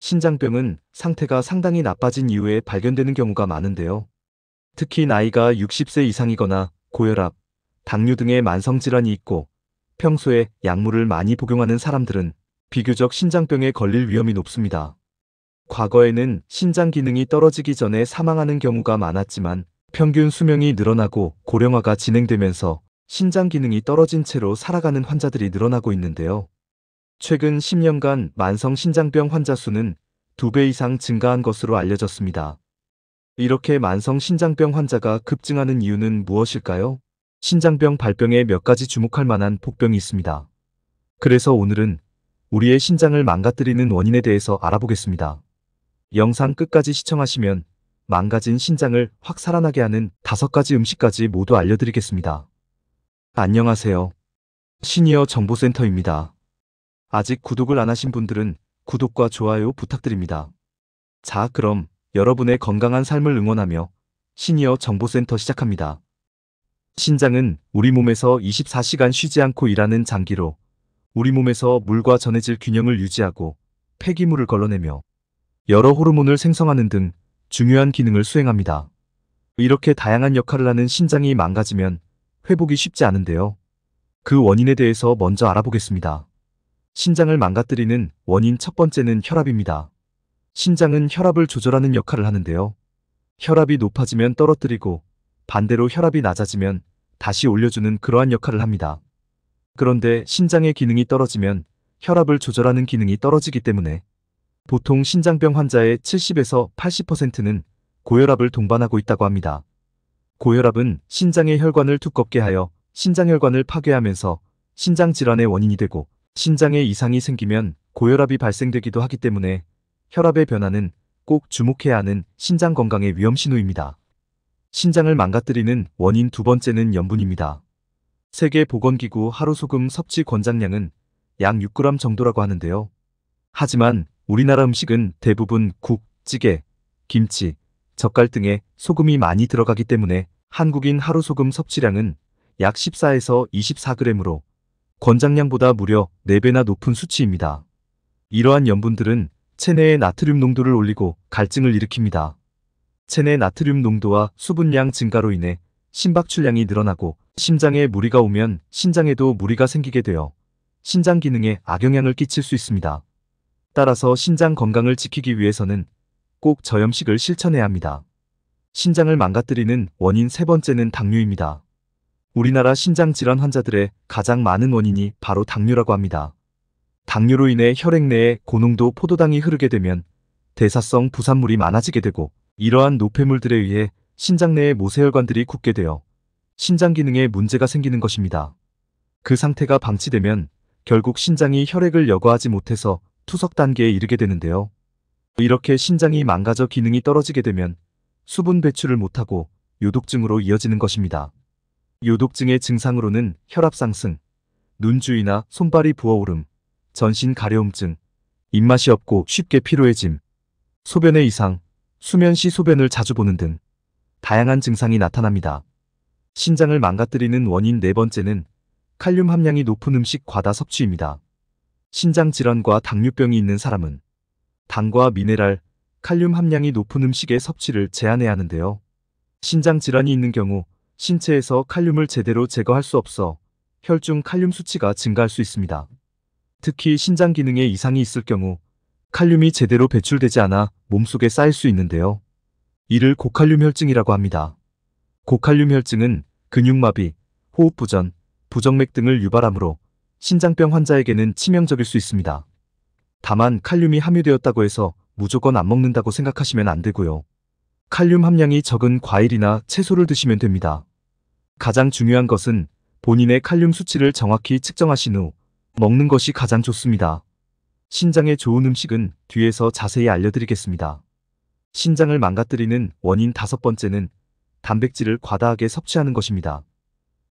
신장병은 상태가 상당히 나빠진 이후에 발견되는 경우가 많은데요. 특히 나이가 60세 이상이거나 고혈압, 당뇨 등의 만성질환이 있고 평소에 약물을 많이 복용하는 사람들은 비교적 신장병에 걸릴 위험이 높습니다. 과거에는 신장 기능이 떨어지기 전에 사망하는 경우가 많았지만 평균 수명이 늘어나고 고령화가 진행되면서 신장 기능이 떨어진 채로 살아가는 환자들이 늘어나고 있는데요. 최근 10년간 만성 신장병 환자 수는 2배 이상 증가한 것으로 알려졌습니다. 이렇게 만성 신장병 환자가 급증하는 이유는 무엇일까요? 신장병 발병에 몇 가지 주목할 만한 복병이 있습니다. 그래서 오늘은 우리의 신장을 망가뜨리는 원인에 대해서 알아보겠습니다. 영상 끝까지 시청하시면 망가진 신장을 확 살아나게 하는 5가지 음식까지 모두 알려드리겠습니다. 안녕하세요. 시니어 정보센터입니다. 아직 구독을 안 하신 분들은 구독과 좋아요 부탁드립니다. 자, 그럼 여러분의 건강한 삶을 응원하며 시니어 정보센터 시작합니다. 신장은 우리 몸에서 24시간 쉬지 않고 일하는 장기로 우리 몸에서 물과 전해질 균형을 유지하고 폐기물을 걸러내며 여러 호르몬을 생성하는 등 중요한 기능을 수행합니다. 이렇게 다양한 역할을 하는 신장이 망가지면 회복이 쉽지 않은데요. 그 원인에 대해서 먼저 알아보겠습니다. 신장을 망가뜨리는 원인 첫 번째는 혈압입니다. 신장은 혈압을 조절하는 역할을 하는데요. 혈압이 높아지면 떨어뜨리고 반대로 혈압이 낮아지면 다시 올려주는 그러한 역할을 합니다. 그런데 신장의 기능이 떨어지면 혈압을 조절하는 기능이 떨어지기 때문에 보통 신장병 환자의 70에서 80%는 고혈압을 동반하고 있다고 합니다. 고혈압은 신장의 혈관을 두껍게 하여 신장혈관을 파괴하면서 신장 질환의 원인이 되고 신장에 이상이 생기면 고혈압이 발생되기도 하기 때문에 혈압의 변화는 꼭 주목해야 하는 신장 건강의 위험 신호입니다. 신장을 망가뜨리는 원인 두 번째는 염분입니다. 세계보건기구 하루소금 섭취 권장량은 약 6g 정도라고 하는데요. 하지만 우리나라 음식은 대부분 국, 찌개, 김치, 젓갈 등에 소금이 많이 들어가기 때문에 한국인 하루 소금 섭취량은 약 14에서 24g으로 권장량보다 무려 4배나 높은 수치입니다. 이러한 염분들은 체내의 나트륨 농도를 올리고 갈증을 일으킵니다. 체내 나트륨 농도와 수분량 증가로 인해 심박출량이 늘어나고 심장에 무리가 오면 신장에도 무리가 생기게 되어 신장 기능에 악영향을 끼칠 수 있습니다. 따라서 신장 건강을 지키기 위해서는 꼭 저염식을 실천해야 합니다. 신장을 망가뜨리는 원인 세 번째는 당뇨입니다. 우리나라 신장 질환 환자들의 가장 많은 원인이 바로 당뇨라고 합니다. 당뇨로 인해 혈액 내에 고농도 포도당이 흐르게 되면 대사성 부산물이 많아지게 되고 이러한 노폐물들에 의해 신장 내의 모세혈관들이 굳게 되어 신장 기능에 문제가 생기는 것입니다. 그 상태가 방치되면 결국 신장이 혈액을 여과하지 못해서 투석 단계에 이르게 되는데요. 이렇게 신장이 망가져 기능이 떨어지게 되면 수분 배출을 못하고 요독증으로 이어지는 것입니다. 요독증의 증상으로는 혈압 상승, 눈주위나 손발이 부어오름, 전신 가려움증, 입맛이 없고 쉽게 피로해짐, 소변의 이상, 수면 시 소변을 자주 보는 등 다양한 증상이 나타납니다. 신장을 망가뜨리는 원인 네 번째는 칼륨 함량이 높은 음식 과다 섭취입니다. 신장 질환과 당뇨병이 있는 사람은 당과 미네랄, 칼륨 함량이 높은 음식의 섭취를 제한해야 하는데요. 신장 질환이 있는 경우 신체에서 칼륨을 제대로 제거할 수 없어 혈중 칼륨 수치가 증가할 수 있습니다. 특히 신장 기능에 이상이 있을 경우 칼륨이 제대로 배출되지 않아 몸속에 쌓일 수 있는데요. 이를 고칼륨 혈증이라고 합니다. 고칼륨 혈증은 근육마비, 호흡부전, 부정맥 등을 유발하므로 신장병 환자에게는 치명적일 수 있습니다. 다만 칼륨이 함유되었다고 해서 무조건 안 먹는다고 생각하시면 안 되고요. 칼륨 함량이 적은 과일이나 채소를 드시면 됩니다. 가장 중요한 것은 본인의 칼륨 수치를 정확히 측정하신 후 먹는 것이 가장 좋습니다. 신장에 좋은 음식은 뒤에서 자세히 알려드리겠습니다. 신장을 망가뜨리는 원인 다섯 번째는 단백질을 과다하게 섭취하는 것입니다.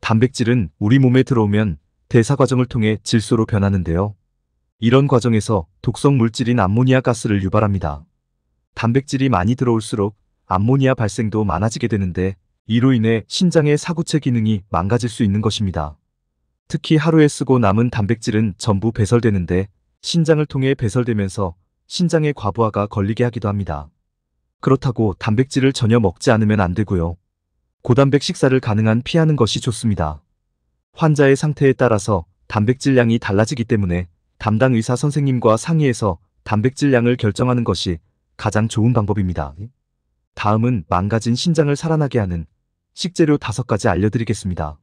단백질은 우리 몸에 들어오면 대사 과정을 통해 질소로 변하는데요. 이런 과정에서 독성 물질인 암모니아 가스를 유발합니다. 단백질이 많이 들어올수록 암모니아 발생도 많아지게 되는데 이로 인해 신장의 사구체 기능이 망가질 수 있는 것입니다. 특히 하루에 쓰고 남은 단백질은 전부 배설되는데 신장을 통해 배설되면서 신장에 과부하가 걸리게 하기도 합니다. 그렇다고 단백질을 전혀 먹지 않으면 안 되고요. 고단백 식사를 가능한 피하는 것이 좋습니다. 환자의 상태에 따라서 단백질 양이 달라지기 때문에 담당 의사 선생님과 상의해서 단백질 양을 결정하는 것이 가장 좋은 방법입니다. 다음은 망가진 신장을 살아나게 하는 식재료 5가지 알려드리겠습니다.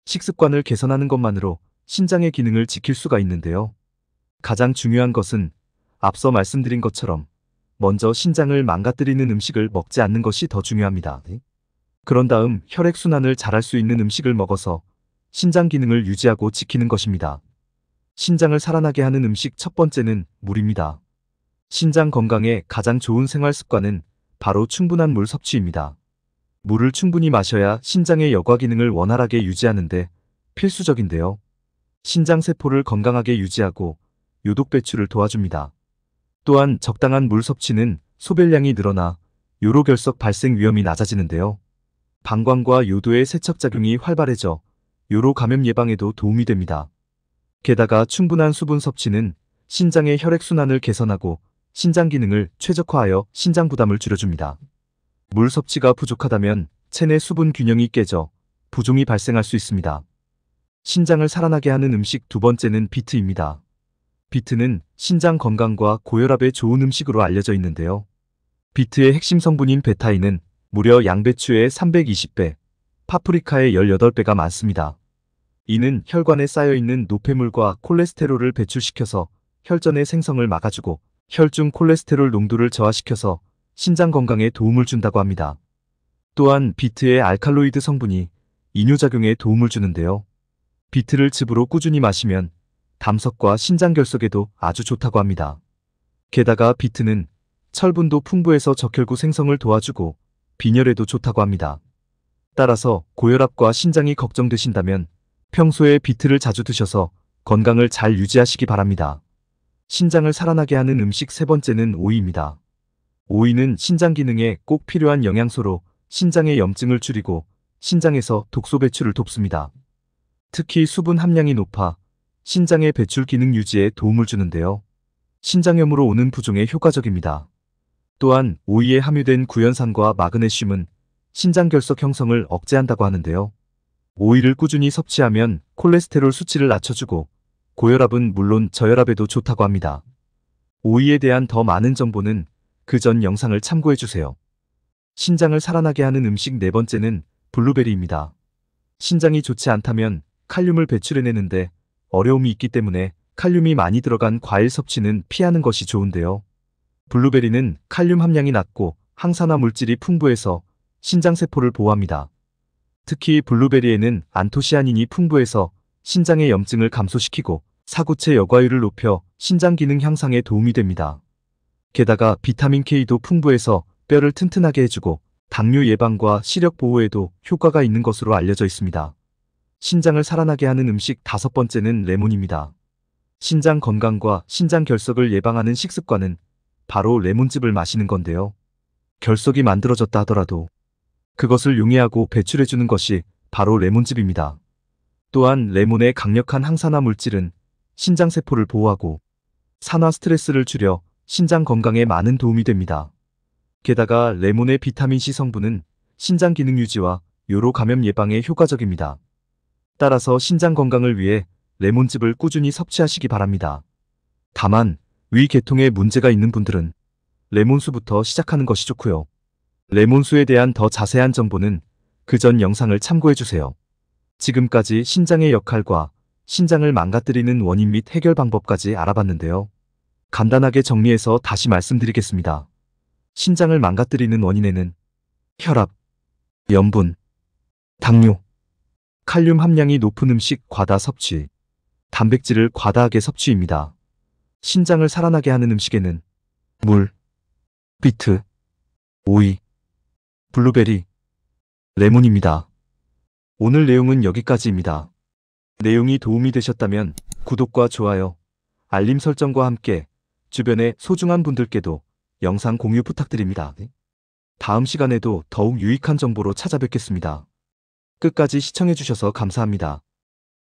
식습관을 개선하는 것만으로 신장의 기능을 지킬 수가 있는데요. 가장 중요한 것은 앞서 말씀드린 것처럼 먼저 신장을 망가뜨리는 음식을 먹지 않는 것이 더 중요합니다. 그런 다음 혈액순환을 잘할 수 있는 음식을 먹어서 신장 기능을 유지하고 지키는 것입니다. 신장을 살아나게 하는 음식 첫 번째는 물입니다. 신장 건강에 가장 좋은 생활 습관은 바로 충분한 물 섭취입니다. 물을 충분히 마셔야 신장의 여과 기능을 원활하게 유지하는데 필수적인데요. 신장 세포를 건강하게 유지하고 요독 배출을 도와줍니다. 또한 적당한 물 섭취는 소변량이 늘어나 요로결석 발생 위험이 낮아지는데요. 방광과 요도의 세척작용이 활발해져 요로 감염 예방에도 도움이 됩니다. 게다가 충분한 수분 섭취는 신장의 혈액순환을 개선하고 신장 기능을 최적화하여 신장 부담을 줄여줍니다. 물 섭취가 부족하다면 체내 수분 균형이 깨져 부종이 발생할 수 있습니다. 신장을 살아나게 하는 음식 두 번째는 비트입니다. 비트는 신장 건강과 고혈압에 좋은 음식으로 알려져 있는데요. 비트의 핵심 성분인 베타인은 무려 양배추의 320배, 파프리카의 18배가 많습니다. 이는 혈관에 쌓여있는 노폐물과 콜레스테롤을 배출시켜서 혈전의 생성을 막아주고 혈중 콜레스테롤 농도를 저하시켜서 신장 건강에 도움을 준다고 합니다. 또한 비트의 알칼로이드 성분이 이뇨작용에 도움을 주는데요. 비트를 즙으로 꾸준히 마시면 담석과 신장 결석에도 아주 좋다고 합니다. 게다가 비트는 철분도 풍부해서 적혈구 생성을 도와주고 빈혈에도 좋다고 합니다. 따라서 고혈압과 신장이 걱정되신다면 평소에 비트를 자주 드셔서 건강을 잘 유지하시기 바랍니다. 신장을 살아나게 하는 음식 세 번째는 오이입니다. 오이는 신장 기능에 꼭 필요한 영양소로 신장의 염증을 줄이고 신장에서 독소 배출을 돕습니다. 특히 수분 함량이 높아 신장의 배출 기능 유지에 도움을 주는데요. 신장염으로 오는 부종에 효과적입니다. 또한 오이에 함유된 구연산과 마그네슘은 신장 결석 형성을 억제한다고 하는데요. 오이를 꾸준히 섭취하면 콜레스테롤 수치를 낮춰주고 고혈압은 물론 저혈압에도 좋다고 합니다. 오이에 대한 더 많은 정보는 그 전 영상을 참고해주세요. 신장을 살아나게 하는 음식 네 번째는 블루베리입니다. 신장이 좋지 않다면 칼륨을 배출해내는데 어려움이 있기 때문에 칼륨이 많이 들어간 과일 섭취는 피하는 것이 좋은데요. 블루베리는 칼륨 함량이 낮고 항산화 물질이 풍부해서 신장세포를 보호합니다. 특히 블루베리에는 안토시아닌이 풍부해서 신장의 염증을 감소시키고 사구체 여과율을 높여 신장 기능 향상에 도움이 됩니다. 게다가 비타민 K도 풍부해서 뼈를 튼튼하게 해주고 당뇨 예방과 시력 보호에도 효과가 있는 것으로 알려져 있습니다. 신장을 살아나게 하는 음식 다섯 번째는 레몬입니다. 신장 건강과 신장 결석을 예방하는 식습관은 바로 레몬즙을 마시는 건데요. 결석이 만들어졌다 하더라도 그것을 용해하고 배출해주는 것이 바로 레몬즙입니다. 또한 레몬의 강력한 항산화 물질은 신장세포를 보호하고 산화 스트레스를 줄여 신장 건강에 많은 도움이 됩니다. 게다가 레몬의 비타민C 성분은 신장 기능 유지와 요로 감염 예방에 효과적입니다. 따라서 신장 건강을 위해 레몬즙을 꾸준히 섭취하시기 바랍니다. 다만 위 계통에 문제가 있는 분들은 레몬수부터 시작하는 것이 좋고요. 레몬수에 대한 더 자세한 정보는 그 전 영상을 참고해주세요. 지금까지 신장의 역할과 신장을 망가뜨리는 원인 및 해결 방법까지 알아봤는데요. 간단하게 정리해서 다시 말씀드리겠습니다. 신장을 망가뜨리는 원인에는 혈압, 염분, 당뇨, 칼륨 함량이 높은 음식 과다 섭취, 단백질을 과다하게 섭취입니다. 신장을 살아나게 하는 음식에는 물, 비트, 오이, 블루베리, 레몬입니다. 오늘 내용은 여기까지입니다. 내용이 도움이 되셨다면 구독과 좋아요, 알림 설정과 함께 주변의 소중한 분들께도 영상 공유 부탁드립니다. 다음 시간에도 더욱 유익한 정보로 찾아뵙겠습니다. 끝까지 시청해주셔서 감사합니다.